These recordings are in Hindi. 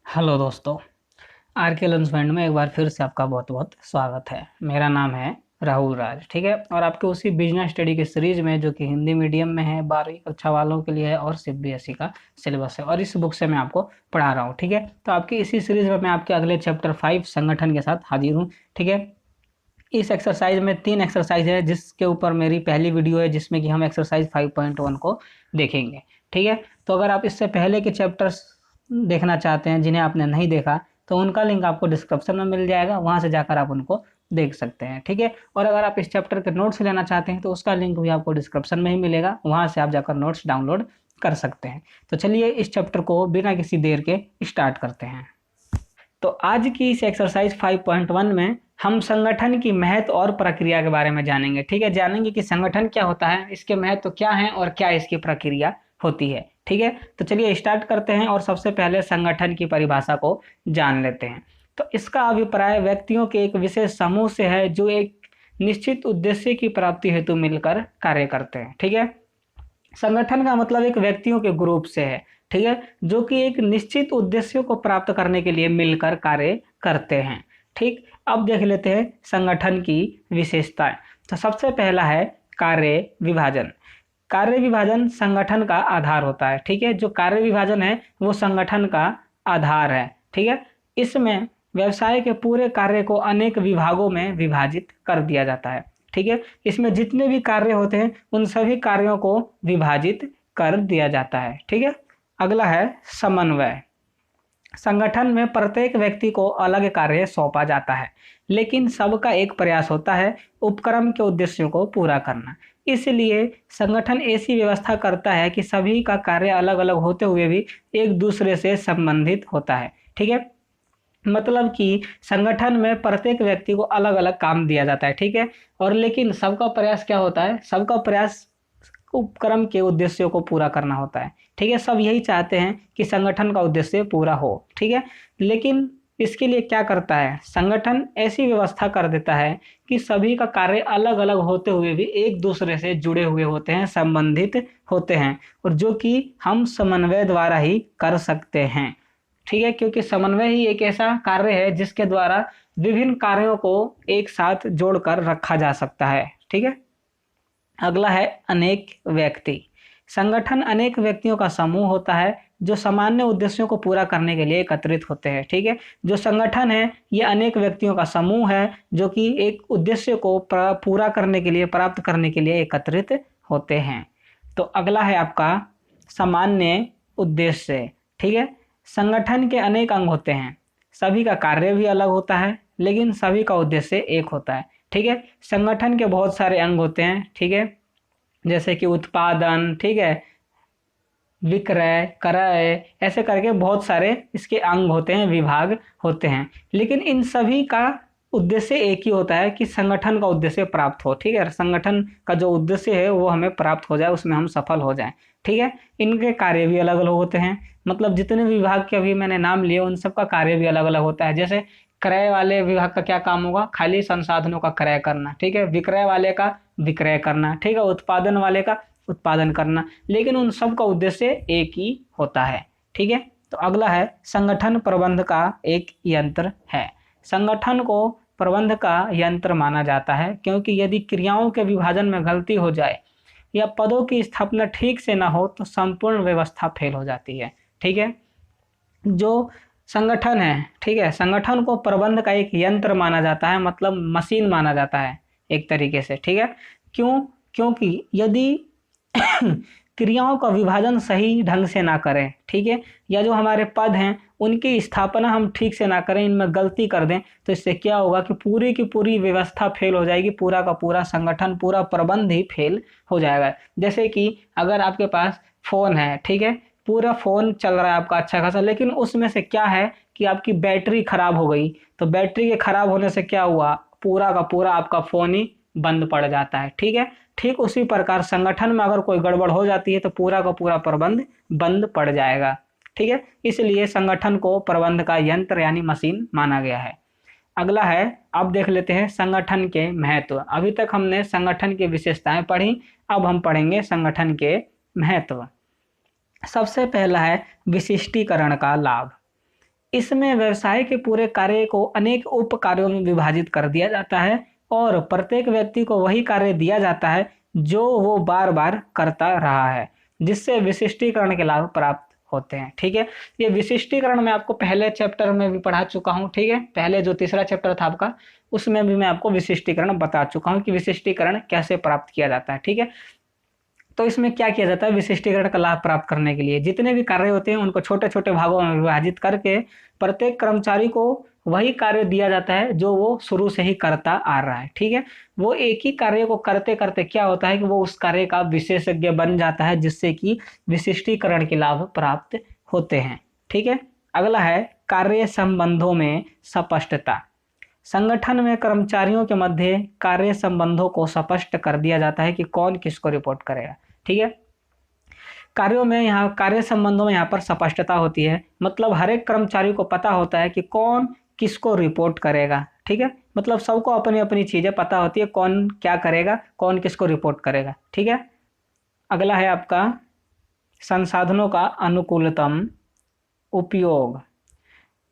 हेलो दोस्तों। आर के लर्निंग में एक बार फिर से आपका बहुत बहुत स्वागत है। मेरा नाम है राहुल राज, ठीक है। और आपके उसी बिजनेस स्टडी की सीरीज में जो कि हिंदी मीडियम में है, 12वीं कक्षा वालों के लिए है और सीबीएसई का सिलेबस है, और इस बुक से मैं आपको पढ़ा रहा हूँ, ठीक है। तो आपकी इसी सीरीज में मैं आपके अगले चैप्टर 5 संगठन के साथ हाजिर हूँ, ठीक है। इस एक्सरसाइज में 3 एक्सरसाइज है, जिसके ऊपर मेरी पहली वीडियो है, जिसमें कि हम एक्सरसाइज 5.1 को देखेंगे, ठीक है। तो अगर आप इससे पहले के चैप्टर्स देखना चाहते हैं जिन्हें आपने नहीं देखा, तो उनका लिंक आपको डिस्क्रिप्शन में मिल जाएगा, वहां से जाकर आप उनको देख सकते हैं, ठीक है। और अगर आप इस चैप्टर के नोट्स लेना चाहते हैं तो उसका लिंक भी आपको डिस्क्रिप्शन में ही मिलेगा, वहां से आप जाकर नोट्स डाउनलोड कर सकते हैं। तो चलिए इस चैप्टर को बिना किसी देर के स्टार्ट करते हैं। तो आज की इस एक्सरसाइज 5.1 में हम संगठन की महत्व और प्रक्रिया के बारे में जानेंगे, ठीक है। जानेंगे कि संगठन क्या होता है, इसके महत्व क्या है और क्या इसकी प्रक्रिया होती है, ठीक है। तो चलिए स्टार्ट करते हैं और सबसे पहले संगठन की परिभाषा को जान लेते हैं। तो इसका अभिप्राय व्यक्तियों के एक विशेष समूह से है जो एक निश्चित उद्देश्य की प्राप्ति हेतु मिलकर कार्य करते हैं, ठीक है। संगठन का मतलब एक व्यक्तियों के ग्रुप से है, ठीक है, जो कि एक निश्चित उद्देश्य को प्राप्त करने के लिए मिलकर कार्य करते हैं, ठीक। अब देख लेते हैं संगठन की विशेषताएं। तो सबसे पहला है कार्य विभाजन। कार्य विभाजन संगठन का आधार होता है, ठीक है। जो कार्य विभाजन है वो संगठन का आधार है, ठीक है। इसमें व्यवसाय के पूरे कार्य को अनेक विभागों में विभाजित कर दिया जाता है, ठीक है। इसमें जितने भी कार्य होते हैं उन सभी कार्यों को विभाजित कर दिया जाता है, ठीक है। अगला है समन्वय। संगठन में प्रत्येक व्यक्ति को अलग कार्य सौंपा जाता है, लेकिन सबका एक प्रयास होता है उपक्रम के उद्देश्यों को पूरा करना। इसलिए संगठन ऐसी व्यवस्था करता है कि सभी का कार्य अलग अलग होते हुए भी एक दूसरे से संबंधित होता है, ठीक है। मतलब कि संगठन में प्रत्येक व्यक्ति को अलग अलग काम दिया जाता है, ठीक है। और लेकिन सबका प्रयास क्या होता है, सबका प्रयास उपक्रम के उद्देश्यों को पूरा करना होता है, ठीक है। सब यही चाहते हैं कि संगठन का उद्देश्य पूरा हो, ठीक है। लेकिन इसके लिए क्या करता है, संगठन ऐसी व्यवस्था कर देता है कि सभी का कार्य अलग अलग होते हुए भी एक दूसरे से जुड़े हुए होते हैं, संबंधित होते हैं, और जो कि हम समन्वय द्वारा ही कर सकते हैं, ठीक है। क्योंकि समन्वय ही एक ऐसा कार्य है जिसके द्वारा विभिन्न कार्यों को एक साथ जोड़कर रखा जा सकता है, ठीक है। अगला है अनेक व्यक्ति। संगठन अनेक व्यक्तियों का समूह होता है जो सामान्य उद्देश्यों को पूरा करने के लिए एकत्रित होते हैं, ठीक है। जो संगठन है ये अनेक व्यक्तियों का समूह है जो कि एक उद्देश्य को पूरा करने के लिए, प्राप्त करने के लिए एकत्रित होते हैं। तो अगला है आपका सामान्य उद्देश्य, ठीक है। संगठन के अनेक अंग होते हैं, सभी का कार्य भी अलग होता है, लेकिन सभी का उद्देश्य एक होता है, ठीक है। संगठन के बहुत सारे अंग होते हैं, ठीक है, जैसे कि उत्पादन, ठीक है, विक्रय, क्रय, ऐसे करके बहुत सारे इसके अंग होते हैं, विभाग होते हैं। लेकिन इन सभी का उद्देश्य एक ही होता है कि संगठन का उद्देश्य प्राप्त हो, ठीक है। संगठन का जो उद्देश्य है वो हमें प्राप्त हो जाए, उसमें हम सफल हो जाएं, ठीक है। इनके कार्य भी अलग अलग होते हैं, मतलब जितने विभाग के अभी मैंने नाम लिए उन सबका कार्य भी अलग अलग होता है। जैसे क्रय वाले विभाग का क्या काम होगा, खाली संसाधनों का क्रय करना, ठीक है। विक्रय वाले का विक्रय करना, ठीक है। उत्पादन वाले का उत्पादन करना, लेकिन उन सब का उद्देश्य एक ही होता है, ठीक है। तो अगला है संगठन प्रबंध का एक यंत्र है। संगठन को प्रबंध का यंत्र माना जाता है क्योंकि यदि क्रियाओं के विभाजन में गलती हो जाए या पदों की स्थापना ठीक से ना हो तो संपूर्ण व्यवस्था फेल हो जाती है, ठीक है। जो संगठन है, ठीक है, संगठन को प्रबंध का एक यंत्र माना जाता है, मतलब मशीन माना जाता है एक तरीके से, ठीक है। क्यों? क्योंकि यदि क्रियाओं का विभाजन सही ढंग से ना करें, ठीक है, या जो हमारे पद हैं उनकी स्थापना हम ठीक से ना करें, इनमें गलती कर दें, तो इससे क्या होगा कि पूरी की पूरी व्यवस्था फेल हो जाएगी, पूरा का पूरा संगठन, पूरा प्रबंध ही फेल हो जाएगा। जैसे कि अगर आपके पास फोन है, ठीक है, पूरा फोन चल रहा है आपका अच्छा खासा, लेकिन उसमें से क्या है कि आपकी बैटरी खराब हो गई, तो बैटरी के खराब होने से क्या हुआ, पूरा का पूरा आपका फोन ही बंद पड़ जाता है, ठीक है। ठीक उसी प्रकार संगठन में अगर कोई गड़बड़ हो जाती है तो पूरा का पूरा प्रबंध बंद पड़ जाएगा, ठीक है। इसलिए संगठन को प्रबंध का यंत्र यानी मशीन माना गया है। अगला है, अब देख लेते हैं संगठन के महत्व। अभी तक हमने संगठन की विशेषताएं पढ़ी, अब हम पढ़ेंगे संगठन के महत्व। सबसे पहला है विशिष्टीकरण का लाभ। इसमें व्यवसाय के पूरे कार्य को अनेक उप कार्यों में विभाजित कर दिया जाता है और प्रत्येक व्यक्ति को वही कार्य दिया जाता है जो वो बार बार करता रहा है, जिससे विशिष्टीकरण के लाभ प्राप्त होते हैं। ठीक है, ये विशिष्टीकरण मैं आपको पहले चैप्टर में भी पढ़ा चुका हूँ। ठीक है, पहले जो तीसरा चैप्टर था आपका, उसमें भी मैं आपको विशिष्टीकरण बता चुका हूँ कि विशिष्टीकरण कैसे प्राप्त किया जाता है। ठीक है, तो इसमें क्या किया जाता है, विशिष्टीकरण का लाभ प्राप्त करने के लिए जितने भी कार्य होते हैं उनको छोटे छोटे भागों में विभाजित करके प्रत्येक कर्मचारी को वही कार्य दिया जाता है जो वो शुरू से ही करता आ रहा है। ठीक है, वो एक ही कार्य को करते करते क्या होता है कि वो उस कार्य का विशेषज्ञ बन जाता है, जिससे कि विशिष्टीकरण के लाभ प्राप्त होते हैं। ठीक है, अगला है कार्य संबंधों में स्पष्टता। संगठन में कर्मचारियों के मध्य कार्य संबंधों को स्पष्ट कर दिया जाता है कि कौन किसको रिपोर्ट करेगा। ठीक है, कार्यों में यहाँ कार्य संबंधों में यहाँ पर स्पष्टता होती है, मतलब हर एक कर्मचारी को पता होता है कि कौन किसको रिपोर्ट करेगा। ठीक है, मतलब सबको अपनी अपनी चीजें पता होती है, कौन क्या करेगा, कौन किसको रिपोर्ट करेगा। ठीक है, अगला है आपका संसाधनों का अनुकूलतम उपयोग।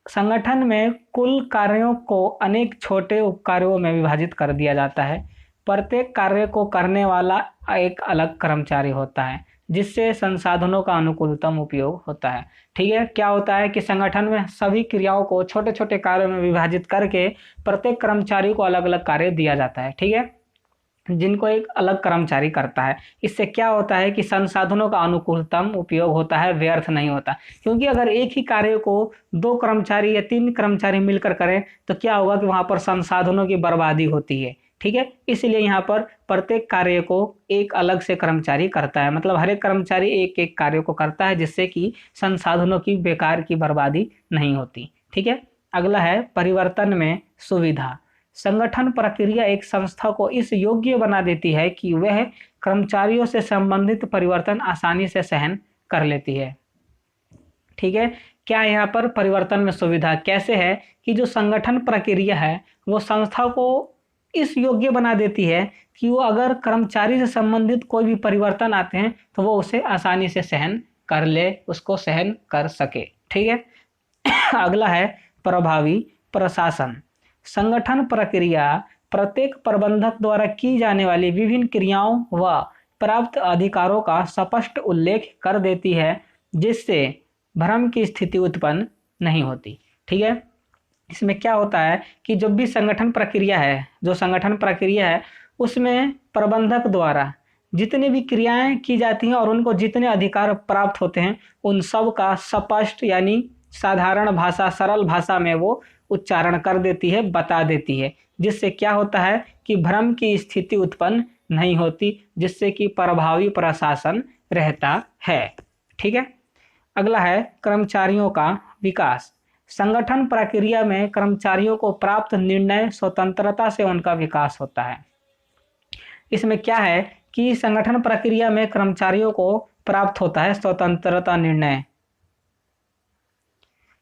संगठन में कुल कार्यों को अनेक छोटे उपकार्यों में विभाजित कर दिया जाता है। प्रत्येक कार्य को करने वाला एक अलग कर्मचारी होता है, जिससे संसाधनों का अनुकूलतम उपयोग होता है। ठीक है, क्या होता है कि संगठन में सभी क्रियाओं को छोटे छोटे कार्यों में विभाजित करके प्रत्येक कर्मचारी को अलग अलग कार्य दिया जाता है। ठीक है, जिनको एक अलग कर्मचारी करता है। इससे क्या होता है कि संसाधनों का अनुकूलतम उपयोग होता है, व्यर्थ नहीं होता। क्योंकि अगर एक ही कार्य को 2 कर्मचारी या 3 कर्मचारी मिलकर करें तो क्या होगा कि वहां पर संसाधनों की बर्बादी होती है। ठीक है, इसलिए यहाँ पर प्रत्येक कार्य को एक अलग से कर्मचारी करता है, मतलब हर एक कर्मचारी एक एक कार्य को करता है, जिससे कि संसाधनों की बेकार की बर्बादी नहीं होती। ठीक है, अगला है परिवर्तन में सुविधा। संगठन प्रक्रिया एक संस्था को इस योग्य बना देती है कि वह कर्मचारियों से संबंधित परिवर्तन आसानी से सहन कर लेती है। ठीक है, क्या यहाँ पर परिवर्तन में सुविधा कैसे है कि जो संगठन प्रक्रिया है वो संस्था को इस योग्य बना देती है कि वो अगर कर्मचारी से संबंधित कोई भी परिवर्तन आते हैं तो वो उसे आसानी से सहन कर ले, उसको सहन कर सके। ठीक है, अगला है प्रभावी प्रशासन। संगठन प्रक्रिया प्रत्येक प्रबंधक द्वारा की जाने वाली विभिन्न क्रियाओं व प्राप्त अधिकारों का स्पष्ट उल्लेख कर देती है, जिससे भ्रम की स्थिति उत्पन्न नहीं होती। ठीक है, इसमें क्या होता है कि जब भी संगठन प्रक्रिया है, जो संगठन प्रक्रिया है उसमें प्रबंधक द्वारा जितनी भी क्रियाएं की जाती हैं और उनको जितने अधिकार प्राप्त होते हैं उन सब का स्पष्ट यानी साधारण भाषा, सरल भाषा में वो उच्चारण कर देती है, बता देती है, जिससे क्या होता है कि भ्रम की स्थिति उत्पन्न नहीं होती, जिससे कि प्रभावी प्रशासन रहता है। ठीक है, अगला है कर्मचारियों का विकास। संगठन प्रक्रिया में कर्मचारियों को प्राप्त निर्णय स्वतंत्रता से उनका विकास होता है। इसमें क्या है कि संगठन प्रक्रिया में कर्मचारियों को प्राप्त होता है स्वतंत्रता निर्णय,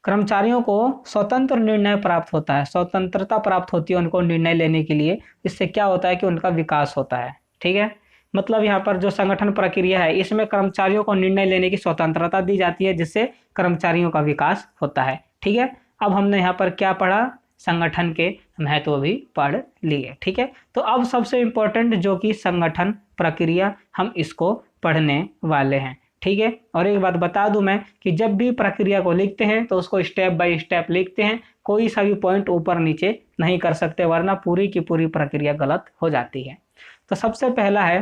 कर्मचारियों को स्वतंत्र निर्णय प्राप्त होता है, स्वतंत्रता प्राप्त होती है उनको निर्णय लेने के लिए। इससे क्या होता है कि उनका विकास होता है। ठीक है, मतलब यहाँ पर जो संगठन प्रक्रिया है इसमें कर्मचारियों को निर्णय लेने की स्वतंत्रता दी जाती है, जिससे कर्मचारियों का विकास होता है। ठीक है, अब हमने यहाँ पर क्या पढ़ा, संगठन के महत्व भी पढ़ लिए। ठीक है, तो अब सबसे इम्पोर्टेंट जो कि संगठन प्रक्रिया, हम इसको पढ़ने वाले हैं। ठीक है, और एक बात बता दूं मैं कि जब भी प्रक्रिया को लिखते हैं तो उसको स्टेप बाय स्टेप लिखते हैं, कोई सा भी पॉइंट ऊपर नीचे नहीं कर सकते, वरना पूरी की पूरी प्रक्रिया गलत हो जाती है। तो सबसे पहला है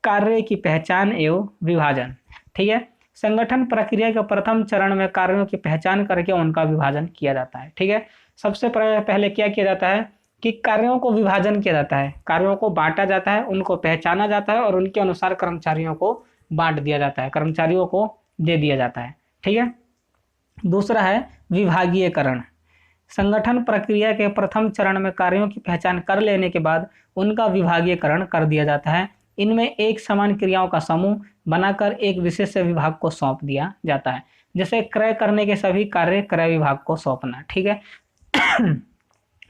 कार्य की पहचान एवं विभाजन। ठीक है, संगठन प्रक्रिया के प्रथम चरण में कार्यों की पहचान करके उनका विभाजन किया जाता है। ठीक है, सबसे पहले क्या किया जाता है कि कार्यों को विभाजन किया जाता है, कार्यों को बांटा जाता है, उनको पहचाना जाता है और उनके अनुसार कर्मचारियों को बांट दिया जाता है, कर्मचारियों को दे दिया जाता है। ठीक है, दूसरा है विभागीयकरण। संगठन प्रक्रिया के प्रथम चरण में कार्यों की पहचान कर लेने के बाद उनका विभागीयकरण कर दिया जाता है। इनमें एक समान क्रियाओं का समूह बनाकर एक विशेष विभाग को सौंप दिया जाता है, जैसे क्रय करने के सभी कार्य क्रय विभाग को सौंपना। ठीक है,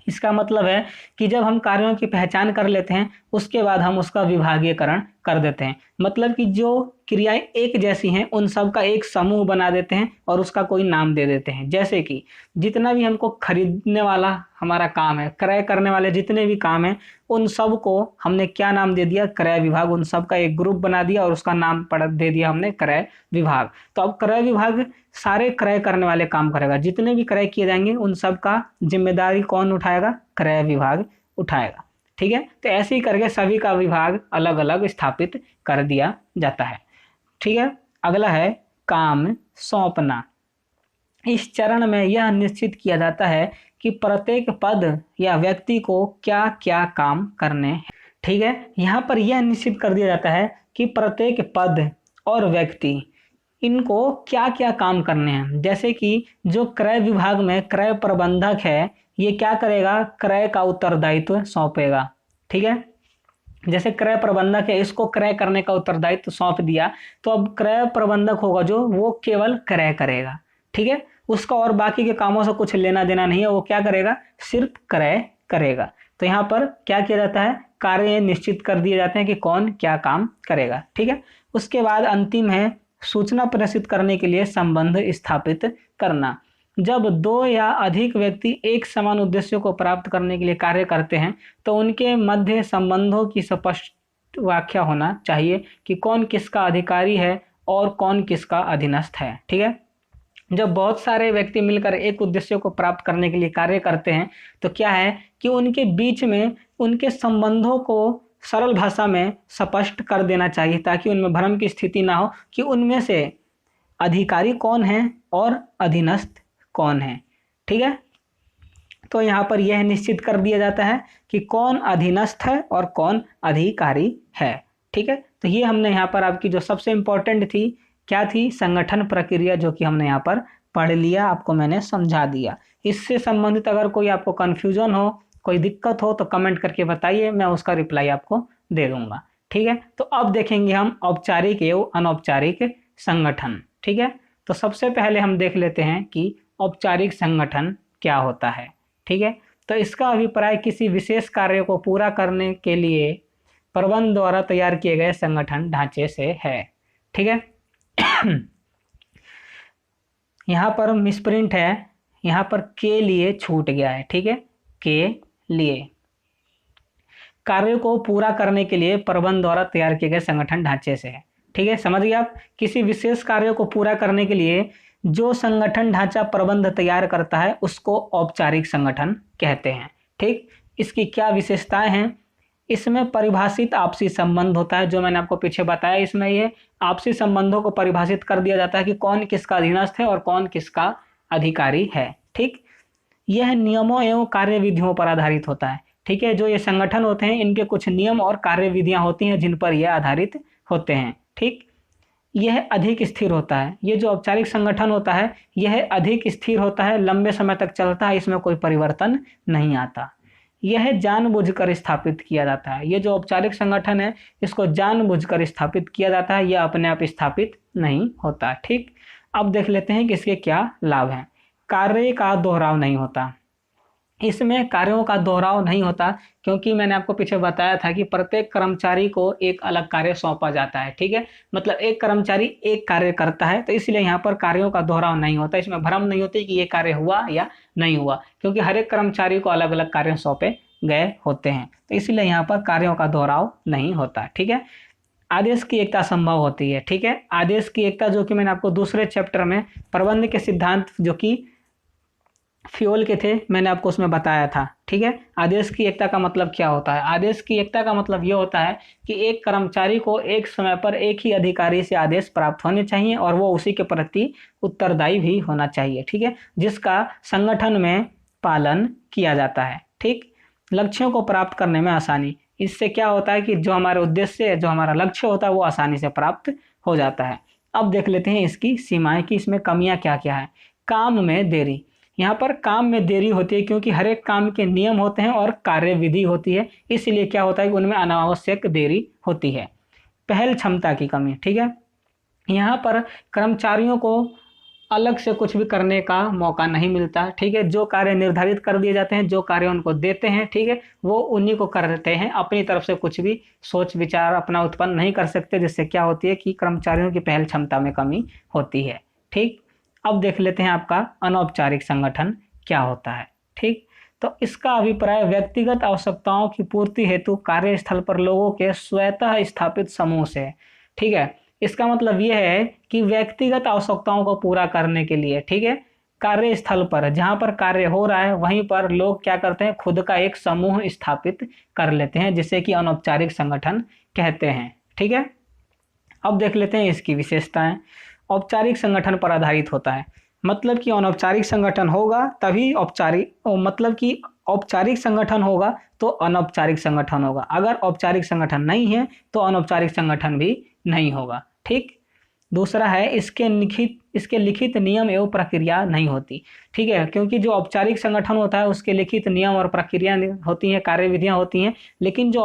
इसका मतलब है कि जब हम कार्यों की पहचान कर लेते हैं उसके बाद हम उसका विभागीयकरण कर देते हैं, मतलब कि जो क्रियाएं एक जैसी हैं उन सब का एक समूह बना देते हैं और उसका कोई नाम दे देते हैं। जैसे कि जितना भी हमको खरीदने वाला हमारा काम है, क्रय करने वाले जितने भी काम हैं, उन सब को हमने क्या नाम दे दिया, क्रय विभाग। उन सब का एक ग्रुप बना दिया और उसका नाम दे दिया हमने क्रय विभाग। तो अब क्रय विभाग सारे क्रय करने वाले काम करेगा, जितने भी क्रय किए जाएंगे उन सब का जिम्मेदारी कौन उठाएगा, क्रय विभाग उठाएगा। ठीक है, तो ऐसे ही करके सभी का विभाग अलग अलग स्थापित कर दिया जाता है। ठीक है, अगला है काम सौंपना। इस चरण में यह निश्चित किया जाता है कि प्रत्येक पद या व्यक्ति को क्या क्या काम करने हैं। ठीक है, यहाँ पर यह निश्चित कर दिया जाता है कि प्रत्येक पद और व्यक्ति इनको क्या क्या काम करने हैं। जैसे कि जो क्रय विभाग में क्रय प्रबंधक है, ये क्या करेगा, क्रय का उत्तरदायित्व सौंपेगा। ठीक है, जैसे क्रय प्रबंधक है, इसको क्रय करने का उत्तरदायित्व सौंप दिया, तो अब क्रय प्रबंधक होगा जो वो केवल क्रय करेगा। ठीक है, उसका और बाकी के कामों से कुछ लेना देना नहीं है, वो क्या करेगा, सिर्फ क्रय करेगा। तो यहाँ पर क्या किया जाता है, कार्य निश्चित कर दिए जाते हैं कि कौन क्या काम करेगा। ठीक है, उसके बाद अंतिम है सूचना प्रेषित करने के लिए संबंध स्थापित करना। जब दो या अधिक व्यक्ति एक समान उद्देश्य को प्राप्त करने के लिए कार्य करते हैं तो उनके मध्य संबंधों की स्पष्ट व्याख्या होना चाहिए कि कौन किसका अधिकारी है और कौन किसका अधीनस्थ है। ठीक है, जब बहुत सारे व्यक्ति मिलकर एक उद्देश्य को प्राप्त करने के लिए कार्य करते हैं तो क्या है कि उनके बीच में उनके संबंधों को सरल भाषा में स्पष्ट कर देना चाहिए, ताकि उनमें भ्रम की स्थिति ना हो कि उनमें से अधिकारी कौन है और अधीनस्थ कौन है। ठीक है, तो यहाँ पर यह निश्चित कर दिया जाता है कि कौन अधीनस्थ है और कौन अधिकारी है। ठीक है, तो ये हमने यहाँ पर आपकी जो सबसे इम्पोर्टेंट थी क्या थी, संगठन प्रक्रिया, जो कि हमने यहाँ पर पढ़ लिया, आपको मैंने समझा दिया। इससे संबंधित अगर कोई आपको कन्फ्यूजन हो, कोई दिक्कत हो तो कमेंट करके बताइए, मैं उसका रिप्लाई आपको दे दूंगा। ठीक है, तो अब देखेंगे हम औपचारिक एवं अनौपचारिक संगठन। ठीक है, तो सबसे पहले हम देख लेते हैं कि औपचारिक संगठन क्या होता है। ठीक है, तो इसका अभिप्राय किसी विशेष कार्य को पूरा करने के लिए प्रबंध द्वारा तैयार किए गए संगठन ढांचे से है। ठीक है, यहाँ पर मिसप्रिंट है, यहाँ पर के लिए छूट गया है। ठीक है, के लिए कार्य को पूरा करने के लिए प्रबंध द्वारा तैयार किए गए संगठन ढांचे से है। ठीक है, समझ गए आप, किसी विशेष कार्य को पूरा करने के लिए जो संगठन ढांचा प्रबंध तैयार करता है उसको औपचारिक संगठन कहते हैं। ठीक, इसकी क्या विशेषताएं हैं, इसमें परिभाषित आपसी संबंध होता है, जो मैंने आपको पीछे बताया। इसमें ये आपसी संबंधों को परिभाषित कर दिया जाता है कि कौन किसका अधीनस्थ है और कौन किसका अधिकारी है। ठीक, यह नियमों एवं कार्यविधियों पर आधारित होता है। ठीक है, जो ये संगठन होते हैं इनके कुछ नियम और कार्यविधियां होती हैं जिन पर यह आधारित होते हैं। ठीक, यह अधिक स्थिर होता है। ये जो औपचारिक संगठन होता है यह अधिक स्थिर होता है, लंबे समय तक चलता है, इसमें कोई परिवर्तन नहीं आता। यह जानबूझकर स्थापित किया जाता है। ये जो औपचारिक संगठन है इसको जानबूझकर स्थापित किया जाता है, यह अपने आप स्थापित नहीं होता। ठीक, अब देख लेते हैं कि इसके क्या लाभ हैं। कार्य का दोहराव नहीं होता, इसमें कार्यों का दोहराव नहीं होता, क्योंकि मैंने आपको पीछे बताया था कि प्रत्येक कर्मचारी को एक अलग कार्य सौंपा जाता है। ठीक है, मतलब एक कर्मचारी एक कार्य करता है, तो इसलिए यहाँ पर कार्यों का दोहराव नहीं होता। इसमें भ्रम नहीं होती कि ये कार्य हुआ या नहीं हुआ, क्योंकि हर एक कर्मचारी को अलग अलग कार्य सौंपे गए होते हैं, तो इसलिए यहाँ पर कार्यों का दोहराव नहीं होता। ठीक है, आदेश की एकता संभव होती है। ठीक है, आदेश की एकता जो कि मैंने आपको दूसरे चैप्टर में प्रबंध के सिद्धांत जो कि फ्यूल के थे मैंने आपको उसमें बताया था। ठीक है, आदेश की एकता का मतलब क्या होता है, आदेश की एकता का मतलब ये होता है कि एक कर्मचारी को एक समय पर एक ही अधिकारी से आदेश प्राप्त होने चाहिए और वो उसी के प्रति उत्तरदायी भी होना चाहिए। ठीक है, जिसका संगठन में पालन किया जाता है। ठीक, लक्ष्यों को प्राप्त करने में आसानी, इससे क्या होता है कि जो हमारे उद्देश्य, जो हमारा लक्ष्य होता है वो आसानी से प्राप्त हो जाता है। अब देख लेते हैं इसकी सीमाएं कि इसमें कमियां क्या क्या है। काम में देरी, यहाँ पर काम में देरी होती है क्योंकि हर एक काम के नियम होते हैं और कार्यविधि होती है, इसलिए क्या होता है कि उनमें अनावश्यक देरी होती है। पहल क्षमता की कमी, ठीक है, यहाँ पर कर्मचारियों को अलग से कुछ भी करने का मौका नहीं मिलता, ठीक है। जो कार्य निर्धारित कर दिए जाते हैं, जो कार्य उनको देते हैं, ठीक है, वो उन्हीं को करते हैं, अपनी तरफ से कुछ भी सोच विचार अपना उत्पन्न नहीं कर सकते, जिससे क्या होती है कि कर्मचारियों की पहल क्षमता में कमी होती है, ठीक। अब देख लेते हैं आपका अनौपचारिक संगठन क्या होता है, ठीक। तो इसका अभिप्राय व्यक्तिगत आवश्यकताओं की पूर्ति हेतु कार्यस्थल पर लोगों के स्वतः स्थापित समूह से, ठीक है। इसका मतलब यह है कि व्यक्तिगत आवश्यकताओं को पूरा करने के लिए, ठीक है, कार्यस्थल पर जहां पर कार्य हो रहा है वहीं पर लोग क्या करते हैं, खुद का एक समूह स्थापित कर लेते हैं, जिसे कि अनौपचारिक संगठन कहते हैं, ठीक है। अब देख लेते हैं इसकी विशेषताएं। औपचारिक संगठन पर आधारित होता है, मतलब कि अनौपचारिक संगठन होगा तभी औपचारिक, मतलब कि औपचारिक संगठन होगा तो अनौपचारिक संगठन होगा, अगर औपचारिक संगठन नहीं है तो अनौपचारिक संगठन भी नहीं होगा, ठीक। दूसरा है इसके लिखित नियम एवं प्रक्रिया नहीं होती, ठीक है, क्योंकि जो औपचारिक संगठन होता है उसके लिखित नियम और प्रक्रिया होती हैं, कार्यविधियां होती हैं, लेकिन जो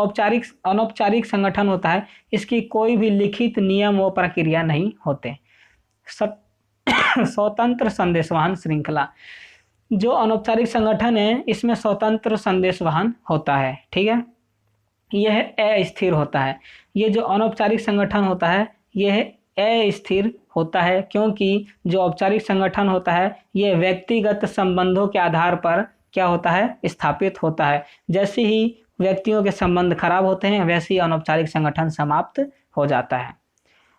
अनौपचारिक संगठन होता है इसकी कोई भी लिखित नियम व प्रक्रिया नहीं होते। स्वतंत्र संदेशवाहन श्रृंखला, जो अनौपचारिक संगठन है इसमें स्वतंत्र संदेशवाहन होता है, ठीक है, यह अस्थिर होता है। ये जो अनौपचारिक संगठन होता है यह अस्थिर होता है, क्योंकि जो औपचारिक संगठन होता है यह व्यक्तिगत संबंधों के आधार पर क्या होता है, स्थापित होता है। जैसे ही व्यक्तियों के संबंध खराब होते हैं वैसे ही अनौपचारिक संगठन समाप्त हो जाता है।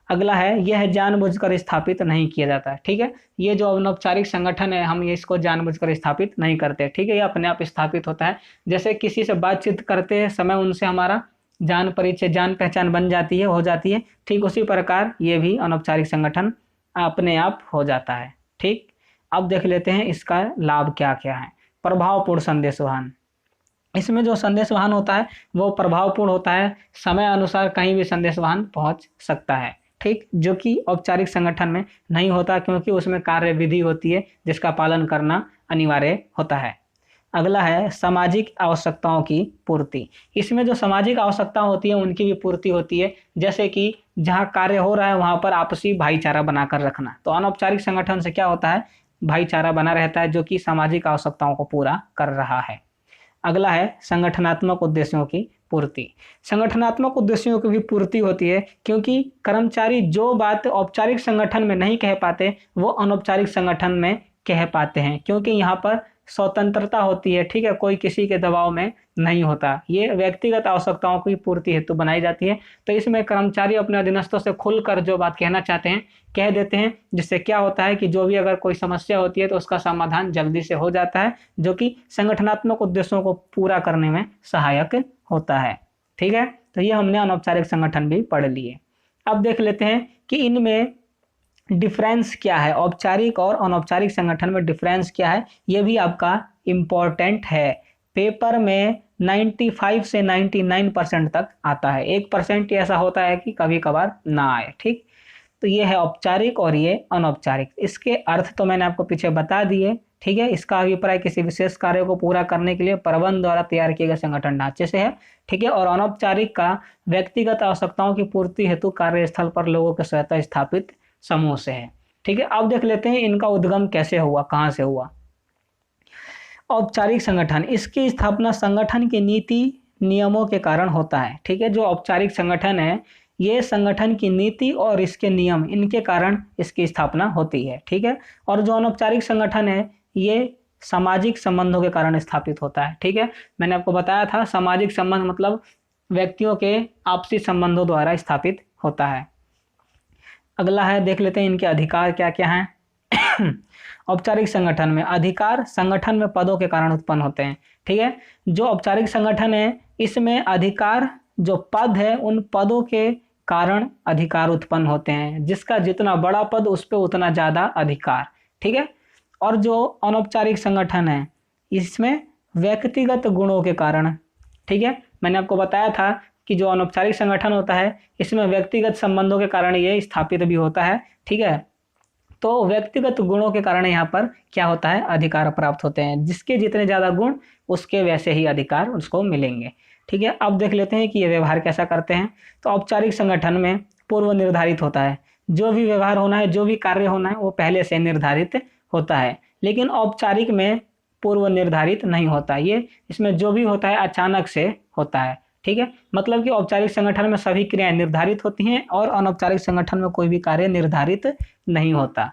अगला है यह जानबूझकर स्थापित नहीं किया जाता है, ठीक है। ये जो अनौपचारिक संगठन है हम ये इसको जानबूझकर स्थापित नहीं करते, ठीक है, ये अपने आप स्थापित होता है। जैसे किसी से बातचीत करते समय उनसे हमारा जान परिचय, जान पहचान बन जाती है, हो जाती है, ठीक उसी प्रकार ये भी अनौपचारिक संगठन अपने आप हो जाता है, ठीक। अब देख लेते हैं इसका लाभ क्या क्या है। प्रभावपूर्ण संदेशवाहन, इसमें जो संदेशवाहन होता है वो प्रभावपूर्ण होता है, समय अनुसार कहीं भी संदेशवाहन पहुंच सकता है, ठीक, जो कि औपचारिक संगठन में नहीं होता, क्योंकि उसमें कार्य विधि होती है जिसका पालन करना अनिवार्य होता है। अगला है सामाजिक आवश्यकताओं की पूर्ति, इसमें जो सामाजिक आवश्यकता होती है उनकी भी पूर्ति होती है, जैसे कि जहाँ कार्य हो रहा है वहाँ पर आपसी भाईचारा बनाकर रखना, तो अनौपचारिक संगठन से क्या होता है, भाईचारा बना रहता है जो कि सामाजिक आवश्यकताओं को पूरा कर रहा है। अगला है संगठनात्मक उद्देश्यों की पूर्ति, संगठनात्मक उद्देश्यों की भी पूर्ति होती है, क्योंकि कर्मचारी जो बात औपचारिक संगठन में नहीं कह पाते वो अनौपचारिक संगठन में कह पाते हैं, क्योंकि यहाँ पर स्वतंत्रता होती है, ठीक है, कोई किसी के दबाव में नहीं होता, ये व्यक्तिगत आवश्यकताओं की पूर्ति हेतु बनाई जाती है। तो इसमें कर्मचारी अपने अधीनस्थों से खुलकर जो बात कहना चाहते हैं कह देते हैं, जिससे क्या होता है कि जो भी अगर कोई समस्या होती है तो उसका समाधान जल्दी से हो जाता है, जो कि संगठनात्मक उद्देश्यों को पूरा करने में सहायक होता है, ठीक है। तो ये हमने अनौपचारिक संगठन भी पढ़ लिए। अब देख लेते हैं कि इनमें डिफरेंस क्या है, औपचारिक और अनौपचारिक संगठन में डिफरेंस क्या है, ये भी आपका इम्पोर्टेंट है। पेपर में 95 से 99% तक आता है, 1% ऐसा होता है कि कभी कभार ना आए, ठीक। तो ये है औपचारिक और ये अनौपचारिक, इसके अर्थ तो मैंने आपको पीछे बता दिए, ठीक है। इसका अभिप्राय किसी विशेष कार्य को पूरा करने के लिए प्रबंध द्वारा तैयार किए गए संगठन ढांचे से है, ठीक है। और अनौपचारिक का व्यक्तिगत आवश्यकताओं की पूर्ति हेतु कार्यस्थल पर लोगों के स्वतः स्थापित समूह से है, ठीक है। अब देख लेते हैं इनका उद्गम कैसे हुआ, कहां से हुआ। औपचारिक संगठन, इसकी स्थापना संगठन की नीति नियमों के कारण होता है, ठीक है। जो औपचारिक संगठन है ये संगठन की नीति और इसके नियम, इनके कारण इसकी स्थापना होती है, ठीक है। और जो अनौपचारिक संगठन है ये सामाजिक संबंधों के कारण स्थापित होता है, ठीक है। मैंने आपको बताया था सामाजिक संबंध मतलब व्यक्तियों के आपसी संबंधों द्वारा स्थापित होता है। अगला है देख लेते हैं इनके अधिकार क्या क्या हैं। औपचारिक संगठन में अधिकार संगठन में पदों के कारण उत्पन्न होते हैं, ठीक है। जो औपचारिक संगठन है इसमें अधिकार, जो पद है उन पदों के कारण अधिकार उत्पन्न होते हैं, जिसका जितना बड़ा पद उस पर उतना ज्यादा अधिकार, ठीक है। और जो अनौपचारिक संगठन है इसमें व्यक्तिगत गुणों के कारण, ठीक है, मैंने आपको बताया था कि जो अनौपचारिक संगठन होता है इसमें व्यक्तिगत संबंधों के कारण ये स्थापित भी होता है, ठीक है। तो व्यक्तिगत गुणों के कारण यहाँ पर क्या होता है, अधिकार प्राप्त होते हैं, जिसके जितने ज्यादा गुण उसके वैसे ही अधिकार उसको मिलेंगे, ठीक है। अब देख लेते हैं कि ये व्यवहार कैसा करते हैं। तो औपचारिक संगठन में पूर्व निर्धारित होता है, जो भी व्यवहार होना है, जो भी कार्य होना है वो पहले से निर्धारित होता है, लेकिन औपचारिक में पूर्व निर्धारित नहीं होता। ये इसमें जो भी होता है अचानक से होता है, ठीक है। मतलब कि औपचारिक संगठन में सभी क्रियाएं निर्धारित होती हैं और अनौपचारिक संगठन में कोई भी कार्य निर्धारित नहीं होता।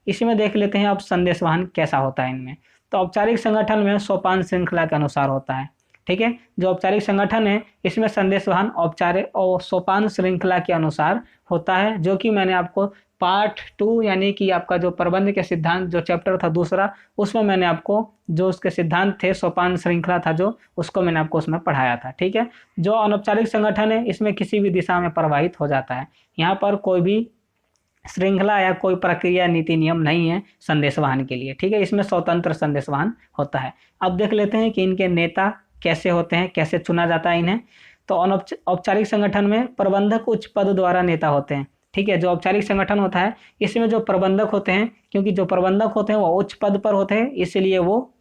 इसमें देख लेते हैं अब संदेशवहन कैसा होता है इनमें। तो औपचारिक संगठन में सोपान श्रृंखला के अनुसार होता है, ठीक है। जो औपचारिक संगठन है इसमें संदेशवहन औपचारिक और सोपान श्रृंखला के अनुसार होता है, जो कि मैंने आपको पार्ट 2 यानी कि आपका जो प्रबंध के सिद्धांत जो चैप्टर था दूसरा, उसमें मैंने आपको जो उसके सिद्धांत थे सोपान श्रृंखला था जो, उसको मैंने आपको उसमें पढ़ाया था, ठीक है। जो अनौपचारिक संगठन है इसमें किसी भी दिशा में प्रवाहित हो जाता है। यहाँ पर कोई भी श्रृंखला या कोई प्रक्रिया नीति नियम नहीं है संदेशवहन के लिए, ठीक है। इसमें स्वतंत्र संदेशवहन होता है। अब देख लेते हैं कि इनके नेता कैसे होते हैं, कैसे चुना जाता है इन्हें। तो औपचारिक संगठन में प्रबंधक उच्च पद द्वारा नेता होते हैं, ठीक है। जो औपचारिक संगठन होता है इसमें जो प्रबंधक होते हैं, क्योंकि जो प्रबंधक होते हैं वो उच्च पद पर होते हैं, इसलिए वो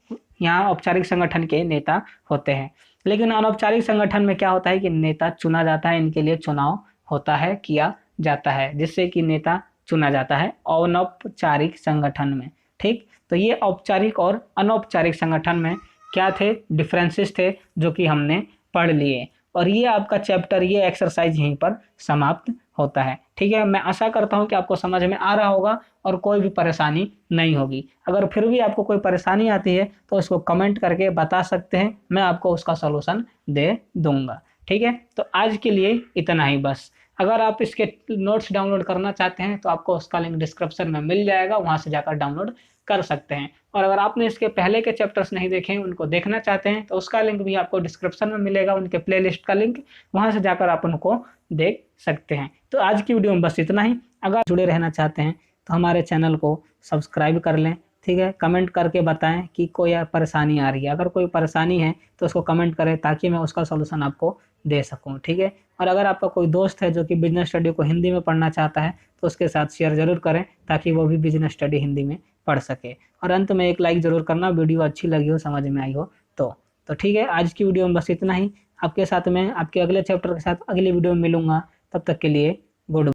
यहाँ औपचारिक संगठन के नेता होते हैं। लेकिन अनौपचारिक संगठन में क्या होता है कि नेता चुना जाता है, इनके लिए चुनाव होता है, किया जाता है, जिससे कि नेता चुना जाता है अनौपचारिक संगठन में, ठीक। तो ये औपचारिक और अनौपचारिक संगठन में क्या थे, डिफरेंसेस थे, जो कि हमने पढ़ लिए। और ये आपका चैप्टर, ये एक्सरसाइज यहीं पर समाप्त होता है, ठीक है। मैं आशा करता हूँ कि आपको समझ में आ रहा होगा और कोई भी परेशानी नहीं होगी। अगर फिर भी आपको कोई परेशानी आती है तो उसको कमेंट करके बता सकते हैं, मैं आपको उसका सलूशन दे दूंगा, ठीक है। तो आज के लिए इतना ही बस। अगर आप इसके नोट्स डाउनलोड करना चाहते हैं तो आपको उसका लिंक डिस्क्रिप्शन में मिल जाएगा, वहां से जाकर डाउनलोड कर सकते हैं। और अगर आपने इसके पहले के चैप्टर्स नहीं देखे हैं, उनको देखना चाहते हैं, तो उसका लिंक भी आपको डिस्क्रिप्शन में मिलेगा, उनके प्लेलिस्ट का लिंक, वहां से जाकर आप उनको देख सकते हैं। तो आज की वीडियो में बस इतना ही। अगर जुड़े रहना चाहते हैं तो हमारे चैनल को सब्सक्राइब कर लें, ठीक है। कमेंट करके बताएं कि कोई परेशानी आ रही है, अगर कोई परेशानी है तो उसको कमेंट करें ताकि मैं उसका सलूशन आपको दे सकूं, ठीक है। और अगर आपका कोई दोस्त है जो कि बिजनेस स्टडी को हिंदी में पढ़ना चाहता है तो उसके साथ शेयर जरूर करें ताकि वो भी बिजनेस स्टडी हिंदी में पढ़ सके। और अंत में एक लाइक जरूर करना, वीडियो अच्छी लगी हो, समझ में आई हो तो ठीक है। आज की वीडियो में बस इतना ही। आपके साथ में आपके अगले चैप्टर के साथ अगली वीडियो में मिलूंगा, तब तक के लिए गुड।